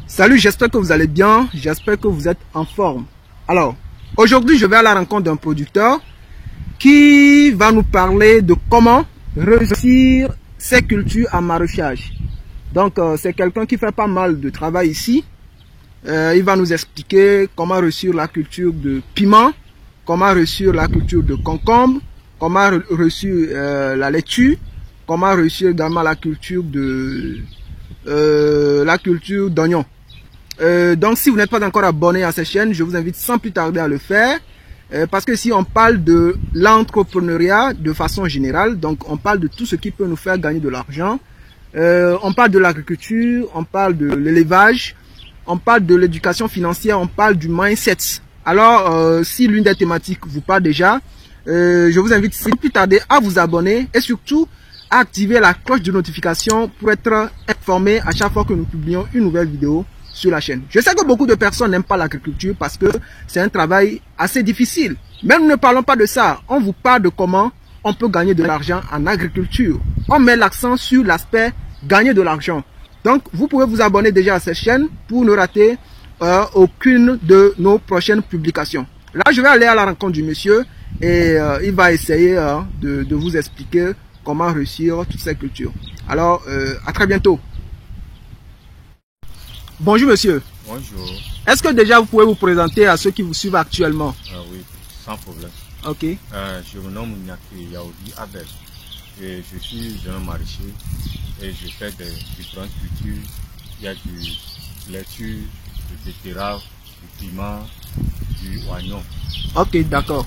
Salut, j'espère que vous allez bien, j'espère que vous êtes en forme. Alors, aujourd'hui je vais à la rencontre d'un producteur qui va nous parler de comment réussir ses cultures en maraîchage. Donc c'est quelqu'un qui fait pas mal de travail ici. Il va nous expliquer comment réussir la culture de piment, comment réussir la culture de concombre, comment réussir la laitue, comment réussir également la culture de d'oignons. Donc si vous n'êtes pas encore abonné à cette chaîne, je vous invite sans plus tarder à le faire. Parce que si on parle de l'entrepreneuriat de façon générale, donc on parle de tout ce qui peut nous faire gagner de l'argent. On parle de l'agriculture, on parle de l'élevage, on parle de l'éducation financière, on parle du mindset. Alors si l'une des thématiques vous parle déjà, je vous invite sans plus tarder à vous abonner et surtout à activer la cloche de notification pour être informé à chaque fois que nous publions une nouvelle vidéo sur la chaîne. Je sais que beaucoup de personnes n'aiment pas l'agriculture parce que c'est un travail assez difficile. Mais nous ne parlons pas de ça. On vous parle de comment on peut gagner de l'argent en agriculture. On met l'accent sur l'aspect gagner de l'argent. Donc, vous pouvez vous abonner déjà à cette chaîne pour ne rater aucune de nos prochaines publications. Là, je vais aller à la rencontre du monsieur et il va essayer de vous expliquer comment réussir toutes ces cultures. Alors, à très bientôt. Bonjour monsieur. Bonjour. Est-ce que déjà vous pouvez vous présenter à ceux qui vous suivent actuellement? Oui, sans problème. Ok. Je me nomme Nyaki Yaoudi Abel et je suis un maraîcher et je fais des différentes cultures. Il y a du laitue, du betterave, du piment, du oignon. Ok, d'accord.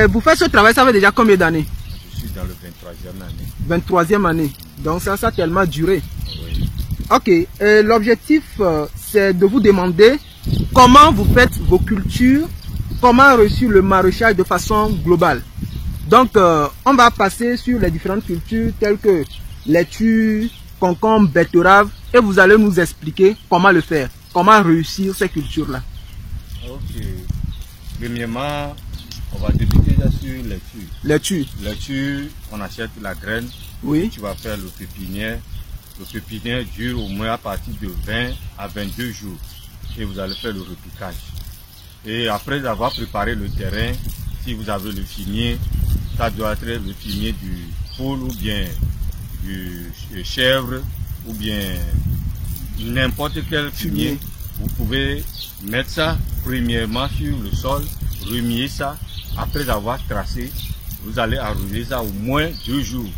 Vous faites ce travail, ça fait déjà combien d'années? Je suis dans le 23e année. 23e année. Donc ça a tellement duré. Oui. Ok, l'objectif c'est de vous demander comment vous faites vos cultures, comment réussir le maraîchage de façon globale. Donc on va passer sur les différentes cultures telles que laitue, concombre, betterave et vous allez nous expliquer comment le faire, comment réussir ces cultures-là. Ok. Premièrement, on va débuter déjà sur laitue. Laitue. Laitue, on achète la graine. Oui. Tu vas faire le pépinière. Le pépinière dure au moins à partir de 20 à 22 jours et vous allez faire le repiquage. Et après avoir préparé le terrain, si vous avez le fumier, ça doit être le fumier du poule ou bien du chèvre ou bien n'importe quel fumier. Vous pouvez mettre ça premièrement sur le sol, remuer ça. Après avoir tracé, vous allez arroser ça au moins 2 jours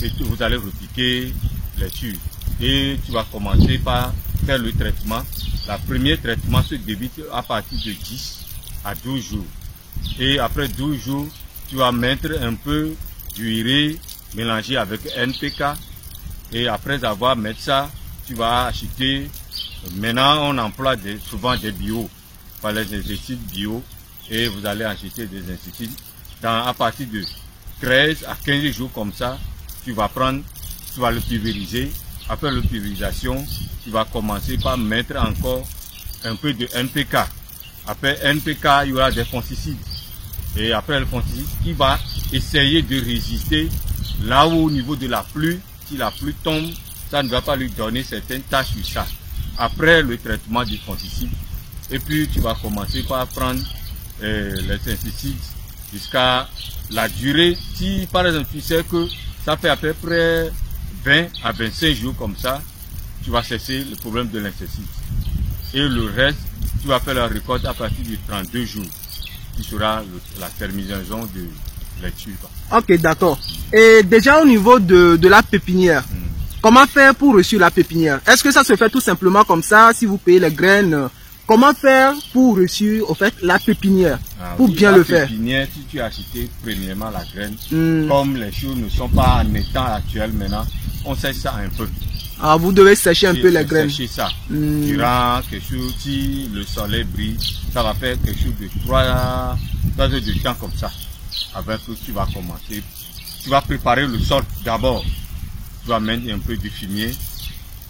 et vous allez repiquer laitue. Et tu vas commencer par faire le traitement. Le premier traitement se débute à partir de 10 à 12 jours. Et après 12 jours, tu vas mettre un peu d'urée mélangé avec NPK. Et après avoir mis ça, tu vas acheter. Maintenant, on emploie souvent des bio, par les insecticides bio. Et vous allez acheter des insecticides. À partir de 13 à 15 jours comme ça, tu vas le pulvériser. Après la pulvérisation, tu vas commencer par mettre encore un peu de NPK. Après NPK, il y aura des fongicides. Et après le fongicide qui va essayer de résister là où au niveau de la pluie, si la pluie tombe, ça ne va pas lui donner certaines taches sur ça. Après le traitement du fongicide, et puis tu vas commencer par prendre les insecticides jusqu'à la durée. Si par exemple tu sais que ça fait à peu près 20 à 25 jours comme ça, tu vas cesser le problème de l'insecticide. Et le reste, tu vas faire la récolte à partir de 32 jours, qui sera la terminaison de laitue. Ok, d'accord. Et déjà au niveau de la pépinière, comment faire pour réussir la pépinière? Est-ce que ça se fait tout simplement comme ça, si vous payez les graines? Comment faire pour réussir au fait la pépinière, pour oui, bien le faire? La pépinière, si tu as acheté premièrement la graine, comme les choses ne sont pas en état actuel maintenant, on sèche ça un peu. Ah, vous devez sécher un peu les graines. Sécher ça. Durant quelque chose, si le soleil brille, ça va faire quelque chose de 3 heures de temps comme ça. Avec que tu vas commencer. Tu vas préparer le sol d'abord. Tu vas mettre un peu de fumier.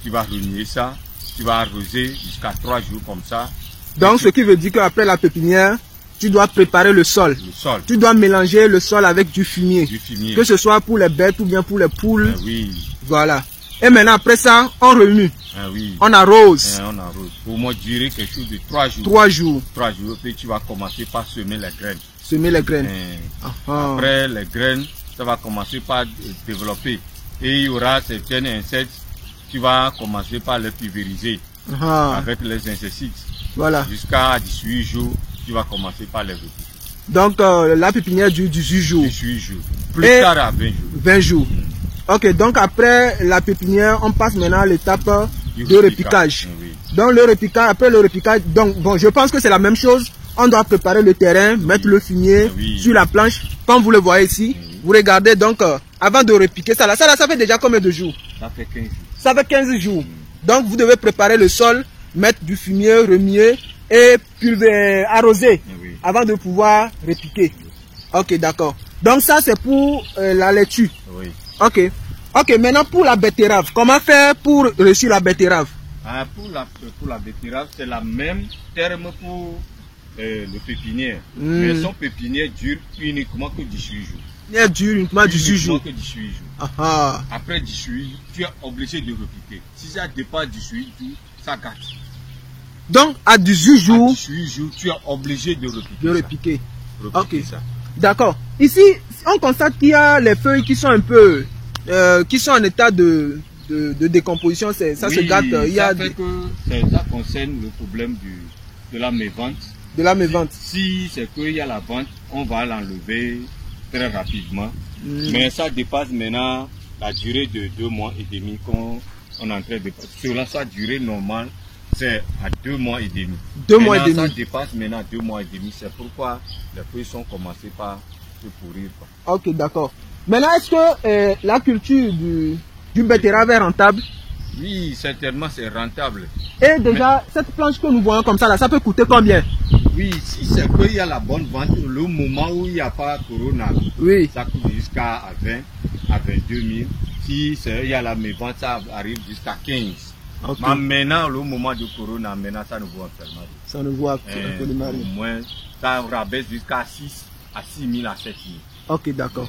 Tu vas remuer ça. Tu vas arroser jusqu'à 3 jours comme ça. Donc ce qui veut dire qu'après la pépinière, tu dois préparer le sol. Tu dois mélanger le sol avec du fumier. Que ce soit pour les bêtes ou bien pour les poules. Oui. Voilà. Et maintenant, après ça, on remue. Ah oui. On arrose. On arrose. Pour moi, durer quelque chose de 3 jours. 3 jours. 3 jours. Puis tu vas commencer par semer les graines. Semer les graines. Après, les graines, ça va commencer par développer. Et il y aura certains insectes, tu vas commencer par les pulvériser avec les insecticides. Voilà. Jusqu'à 18 jours, tu vas commencer par les repiquer. Donc, la pépinière dure 18 jours. 18 jours. Plus tard à 20 jours. 20 jours. Ok, donc après la pépinière, on passe maintenant à l'étape de repiquage. Oui. Donc le repiquage, après le repiquage, donc bon, je pense que c'est la même chose. On doit préparer le terrain, mettre le fumier sur la planche, comme vous le voyez ici. Vous regardez donc, avant de repiquer ça là, ça fait déjà combien de jours? Ça fait 15 jours. Ça fait 15 jours. Donc vous devez préparer le sol, mettre du fumier, remuer et arroser avant de pouvoir repiquer. Ok, d'accord. Donc ça c'est pour la laitue. Oui. Ok. Ok, maintenant pour la betterave, comment faire pour réussir la betterave? Pour la betterave, c'est la même terme pour le pépinière. Mais son pépinière dure uniquement que 18 jours. Elle dure uniquement 18 jours. Que 18 jours. Après 18 jours, tu es obligé de repiquer. Si ça dépasse 18 jours, ça gâte. Donc à 18 jours, 18 jours, tu es obligé de repiquer. Ok. D'accord. Ici, on constate qu'il y a les feuilles qui sont un peu, qui sont en état de décomposition. Ça se gâte. Ça concerne le problème de la mévente. De la mévente. Si c'est qu'il y a la vente, on va l'enlever très rapidement. Mais ça dépasse maintenant la durée de 2 mois et demi qu'on est en train de passer. Sur sa durée normale, c'est à 2 mois et demi. 2 mois et demi. Ça dépasse maintenant 2 mois et demi. C'est pourquoi les feuilles sont commencées par se pourrir. Ok, d'accord. Maintenant, est-ce que la culture du betterave est rentable? Oui, certainement c'est rentable. Et déjà, cette planche que nous voyons comme ça, là, ça peut coûter combien? Oui, si c'est qu'il y a la bonne vente, le moment où il n'y a pas Corona, ça coûte jusqu'à 20 à 22 000. Si il y a la mévente, ça arrive jusqu'à 15. Mais maintenant, le moment de Corona, maintenant, ça ne vaut absolument rien. Ça ne vaut absolument rien. Au moins, ça rabaisse jusqu'à 6 à 6 000 à 7 000. Ok, d'accord.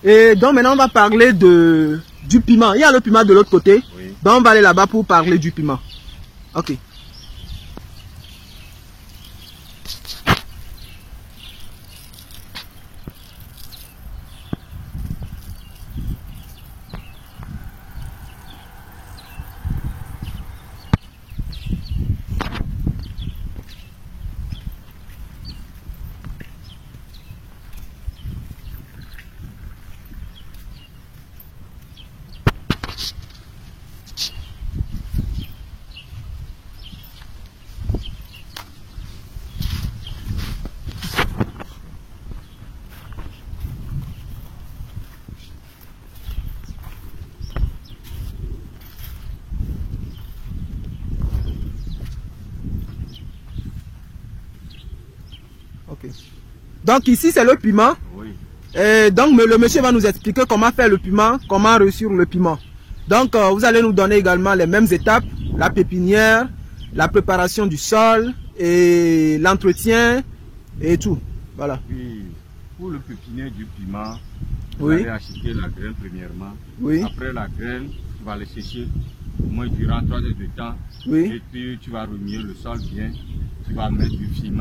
Et donc maintenant, on va parler du piment. Il y a le piment de l'autre côté. Oui. Donc on va aller là-bas pour parler du piment. Ok. Donc ici c'est le piment. Oui. Et donc le monsieur va nous expliquer comment faire le piment, comment réussir le piment. Donc vous allez nous donner également les mêmes étapes, la pépinière, la préparation du sol et l'entretien et tout. Voilà. Oui. Pour le pépinière du piment, vous allez acheter la graine premièrement. Oui. Après la graine, tu vas le sécher au moins durant 3 heures de temps. Oui. Et puis tu vas remuer le sol bien. Tu vas mettre du fumier,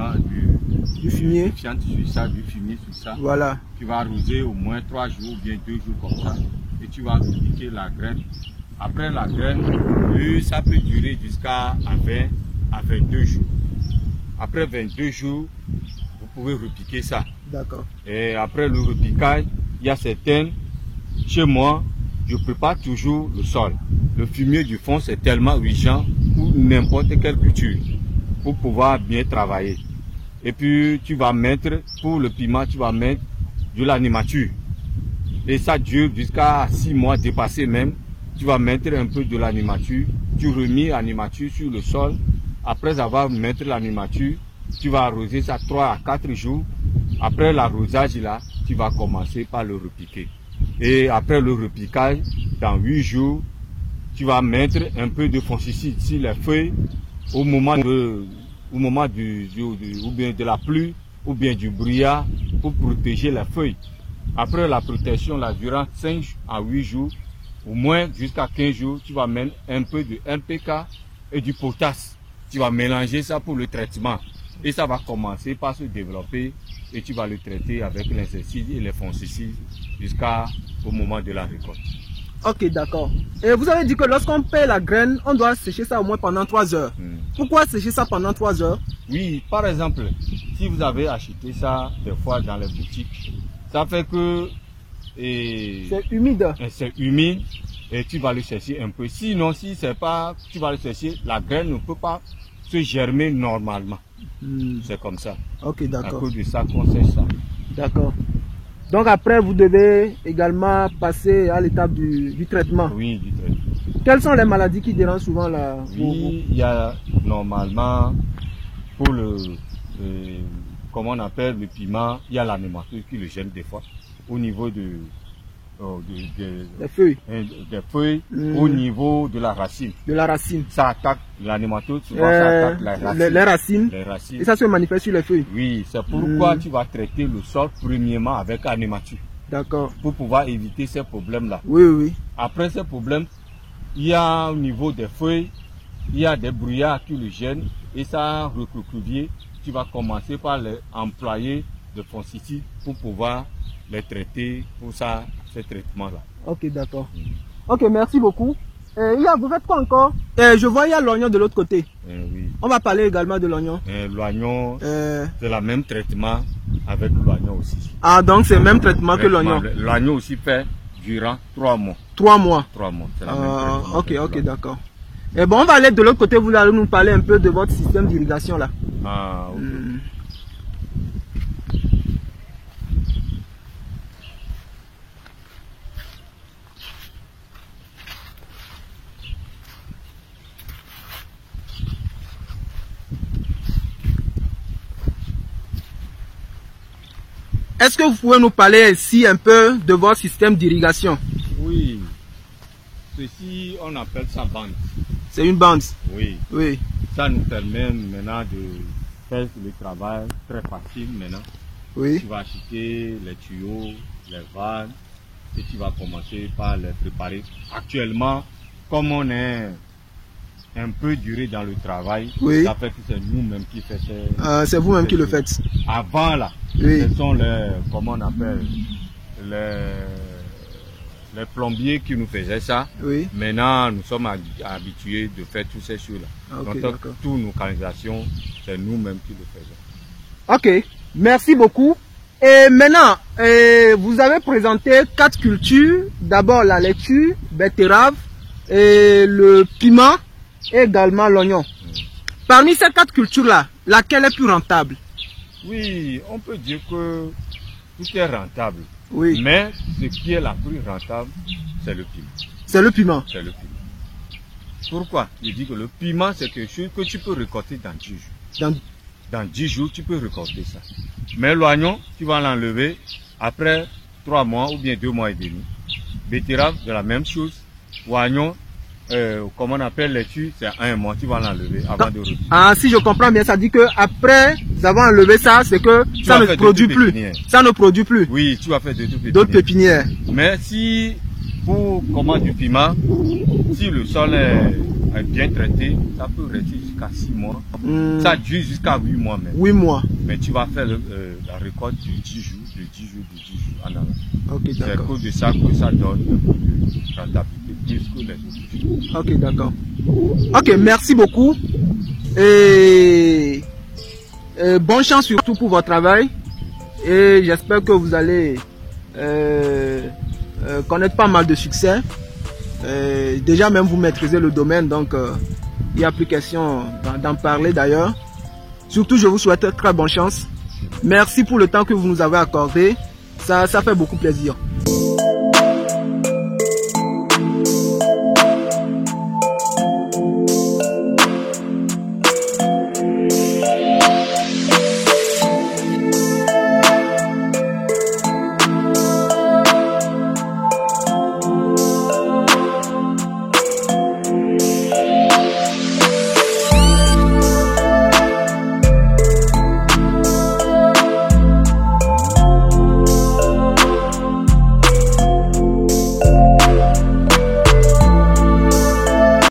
du fumier sur ça, du fumier sur ça. Voilà. Tu vas arroser au moins 3 jours ou bien 2 jours comme ça. Et tu vas piquer la graine. Après la graine, ça peut durer jusqu'à 20 à 22 jours. Après 22 jours, vous pouvez repiquer ça. D'accord. Et après le repiquage, il y a certaines, chez moi, je prépare toujours le sol. Le fumier du fond, c'est tellement urgent pour n'importe quelle culture, pour pouvoir bien travailler. Et puis, tu vas mettre, pour le piment, tu vas mettre de l'animature. Et ça dure jusqu'à 6 mois, dépassé même. Tu vas mettre un peu de l'animature. Tu remis l'animature sur le sol. Après avoir mis l'animature, tu vas arroser ça 3 à 4 jours. Après l'arrosage là, tu vas commencer par le repiquer. Et après le repiquage, dans 8 jours, tu vas mettre un peu de fongicide sur les feuilles au moment de la pluie ou bien du brouillard pour protéger les feuilles. Après la protection, là, durant 5 à 8 jours, au moins jusqu'à 15 jours, tu vas mettre un peu de NPK et du potasse. Tu vas mélanger ça pour le traitement. Et ça va commencer par se développer et tu vas le traiter avec l'insecticide et les fongicides jusqu'au moment de la récolte. Ok, d'accord. Et vous avez dit que lorsqu'on paie la graine, on doit sécher ça au moins pendant 3 heures. Pourquoi sécher ça pendant 3 heures? Oui, par exemple, si vous avez acheté ça des fois dans les boutiques, ça fait que c'est humide. C'est humide et tu vas le sécher un peu. Sinon, si c'est pas, tu vas le sécher, la graine ne peut pas se germer normalement. C'est comme ça. Ok, d'accord. À cause de ça qu'on sèche ça. D'accord. Donc après, vous devez également passer à l'étape du traitement. Oui, du traitement. Quelles sont les maladies qui dérangent souvent la... Oui, il y a normalement, pour comment on appelle le piment, il y a la nématode qui le gêne des fois. Au niveau des feuilles. Des feuilles, au niveau de la racine. De la racine. Ça attaque la nématode, souvent ça attaque les racines. Les racines. Et ça se manifeste sur les feuilles. Oui, c'est pourquoi tu vas traiter le sol premièrement avec un nématode. D'accord. Pour pouvoir éviter ces problèmes-là. Oui, oui. Après ces problèmes, il y a au niveau des feuilles, il y a des brouillards qui le gênent et ça recroqueviller. Tu vas commencer par les employer de fongicides pour pouvoir les traiter pour ça, ces traitements-là. Ok, d'accord. Ok, merci beaucoup. Vous faites quoi encore? Je vois il y a l'oignon de l'autre côté. Oui. On va parler également de l'oignon. L'oignon, c'est le même traitement avec l'oignon aussi. Ah, donc c'est le même traitement que l'oignon. L'oignon aussi fait durant 3 mois. 3 mois. 3 mois, c'est la même traitement. Ok, d'accord. Et bon, on va aller de l'autre côté, vous allez nous parler un peu de votre système d'irrigation là. Ah, ok. Est-ce que vous pouvez nous parler ici un peu de votre système d'irrigation? Oui. Ceci, on appelle ça bande. C'est une bande? Oui. Oui. Ça nous permet maintenant de faire le travail très facile maintenant. Oui. Tu vas acheter les tuyaux, les vannes et tu vas commencer par les préparer. Actuellement, comme on est un peu duré dans le travail, oui. Ça fait que c'est nous-mêmes qui faisons. C'est vous-même qui le faites. Avant là, oui. Ce sont les, comment on appelle, les plombiers qui nous faisaient ça. Oui. Maintenant, nous sommes habitués de faire toutes ces choses-là. Okay, donc, toutes nos canalisations, c'est nous-mêmes qui le faisons. Ok, merci beaucoup. Et maintenant, vous avez présenté 4 cultures. D'abord la laitue, betterave, et le piment et également l'oignon. Parmi ces 4 cultures-là, laquelle est plus rentable? Oui, on peut dire que tout est rentable. Oui. Mais ce qui est la plus rentable, c'est le piment. C'est le piment? C'est le piment. Pourquoi? Je dis que le piment, c'est quelque chose que tu peux récolter dans 10 jours. Dans 10 jours, tu peux récolter ça. Mais l'oignon, tu vas l'enlever après 3 mois ou bien 2 mois et demi. Betterave, c'est la même chose. Oignon, comme on appelle laitue, c'est 1 mois, tu vas l'enlever avant de retirer. Ah, si je comprends bien, ça dit que après avoir enlevé ça, c'est que ça ne produit plus. Ça ne produit plus. Oui, tu vas faire d'autres pépinières. Mais si, pour du piment, si le sol est bien traité, ça peut rester jusqu'à 6 mois. Ça dure jusqu'à 8 mois même. 8 mois. Mais tu vas faire la récolte de 10 jours, en avant. Ok, d'accord. C'est à cause de ça que ça donne de rentabilité plus que les autres choses. Ok, d'accord. Ok, merci beaucoup. Et bonne chance surtout pour votre travail. Et j'espère que vous allez connaître pas mal de succès. Déjà même vous maîtrisez le domaine, donc il n'y a plus question d'en parler d'ailleurs. Surtout je vous souhaite très bonne chance. Merci pour le temps que vous nous avez accordé. Ça fait beaucoup plaisir.